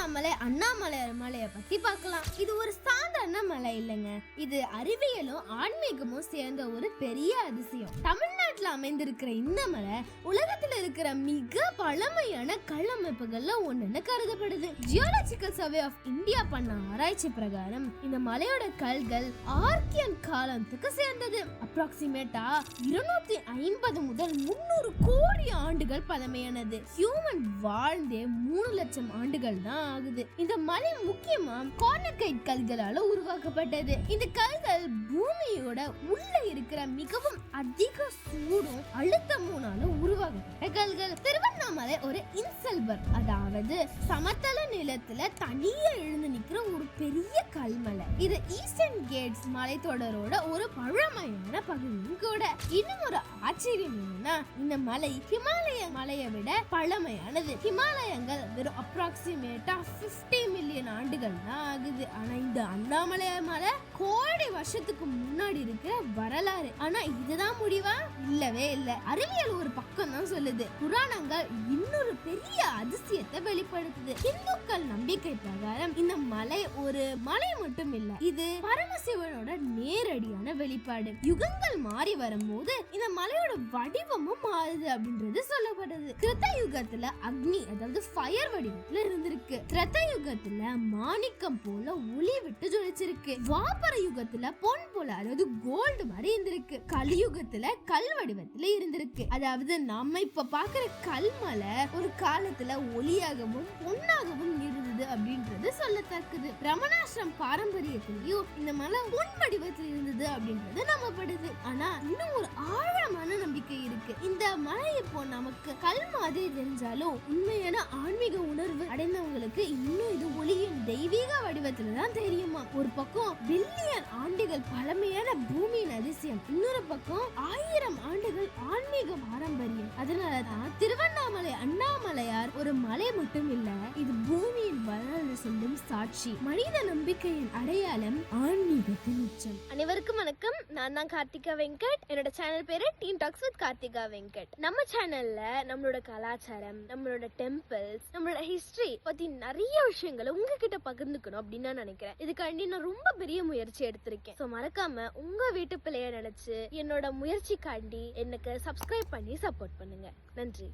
திருவண்ணாமலை அண்ணாமலையார் மலையை பத்தி பார்க்கலாம். இது ஒரு சாதாரண மலை இல்லைங்க. இது அறிவியலும் ஆன்மீகமும் சேர்ந்த ஒரு பெரிய அதிசயம். தமிழ்நாட்டுல அமைந்திருக்கிற இந்த மலை உலகத்துல இருக்கிற மிக பழமையான கல்லமைப்புகள்ல ஒண்ணுன்னு கருதப்படுது. ஜியாலஜிக்கல் சர்வே ஆஃப் இந்தியா பண்ண ஆராய்ச்சி பிரகாரம் இந்த மலையோட கல்கள் ஆர்கியன் காலத்துக்கு சேர்ந்தது. அப்ராக்சிமேட்டா 250 முதல் 300 கோடி ஆண்டுகள் பழமையானது. ஹியூமன் வாழ்ந்தே 3 லட்சம் ஆண்டுகள் தான் ஆகுது. இந்த மலை முக்கியமா கார்னகைட் கல்களால உருவாக்கப்பட்டது. இந்த கல்கள் பூமியோட உள்ள இருக்கிற மிகவும் அதிக சூடும் அழுத்தமுனால உருவாக்கப்பட்ட கல்கள். திருவண்ணாமலை ஒரு இன்சல்பர், அதாவது சமதள நிலத்துல தனியா எழுந்து நிக்கிற ஒரு பெரிய கல்மலை. இது ஈஸ்டர்ன் கேட்ஸ் மலைத்தொடரோட ஒரு பழமையான பகுதியும் கூட. இன்னும் ஒரு ஆச்சரியம் என்னன்னா, இந்த மலை ஹிமாலய மலையை விட பழமையானது. ஹிமாலயங்கள் வெறும் அப்ராக்சிமேட்டா 50 மில்லியன் ஆண்டுகள் தான் ஆகுது. ஆனா இந்த அண்ணாமலையார் மலை கோடி வருஷத்துக்கு முன்னாடி இருக்கிற வரலாறு. ஆனா இதுதான் முடிவா? இல்லவே இல்ல. அறிவியல் ஒரு பக்கம் தான் சொல்லுது, புராணங்கள் இன்னொரு பெரிய அதிசயத்தை வெளிப்படுத்துது. இந்துக்கள் நம்பிக்கை பிரகாரம் இந்த மலை ஒரு மலை மட்டும் இல்ல, இது பரமசிவனோட நேரடியான வெளிப்பாடு. யுகங்கள் மாறி வரும்போது இந்த மலையோட வடிவமும் மாறுது அப்படின்றது சொல்லப்படுது. கிருத்த யுகத்துல அக்னி, அதாவது ஃபயர் வடிவத்துல இருந்திருக்கு. திரேதா யுகத்துல மாணிக்கம் போல ஒளி விட்டு ஜொலிச்சிருக்கு. துவாபர யுகத்துல பொன் போல, அதாவது கோல்டு மாதிரி இருந்திருக்கு. கலியுகத்துல கல் வடிவத்துல இருந்திருக்கு. அதாவது நம்ம இப்ப பாக்குற கல்மலை ஒரு காலத்துல ஒளியாகவும் பொன்னாகவும் இருந்தது அப்படின்றது சொல்லத்தக்கது. ரமணாசிரம் பாரம்பரியத்திலயும் இந்த மலை பொன் வடிவத்தில் இருந்தது அப்படின்றது நம்பப்படுது. ஆனா இன்னும் ஒரு ஆழமான நம்பிக்கை இருக்கு. இந்த மலை இப்போ நமக்கு கல் மாதிரி தெரிஞ்சாலும் உண்மையான ஆன்மீக உணர்வு அடைந்தவங்களுக்கு இன்னும் இது ஒளியின் தெய்வீக வடிவத்துல தான் தெரியுமா. ஒரு பக்கம் பில்லியன் ஆண்டுகள் பழமையான பூமியின் அதிசயம், இன்னொரு பக்கம் 1000 ஆண்டுகள் ஆன்மீக பாரம்பரியம். அதனாலதான் திருவண்ணாமலை அண்ணாமலையார் ஒரு மலை மட்டும் இல்ல, இது பூமியின் வரலாறு சொல்லும் சாட்சி. மனித நம்பிக்கையின் அடையாளம், ஆன்மீகத்தின் உச்சம். அனைவருக்கும் வணக்கம். நான் தான் கார்த்திகா வெங்கட். என்னோட சேனல் பேரு teen talks with Karthika Venkat. நம்ம சேனல்ல நம்மளோட கலாச்சாரம், நம்மளோட டெம்பிள்ஸ், நம்மளோட ஹிஸ்டரி பத்தி நிறைய விஷயங்களை உங்ககிட்ட பகிர்ந்துக்கணும் அப்படின்னு நான் நினைக்கிறேன். இதுக்காண்டி நான் ரொம்ப பெரிய முயற்சி எடுத்திருக்கேன். சோ மறக்காம உங்க வீட்டு பிள்ளைய நினைச்சு என்னோட முயற்சிக்காண்டி எனக்கு சப்ஸ்கிரைப் பண்ணி சப்போர்ட் பண்ணுங்க. நன்றி.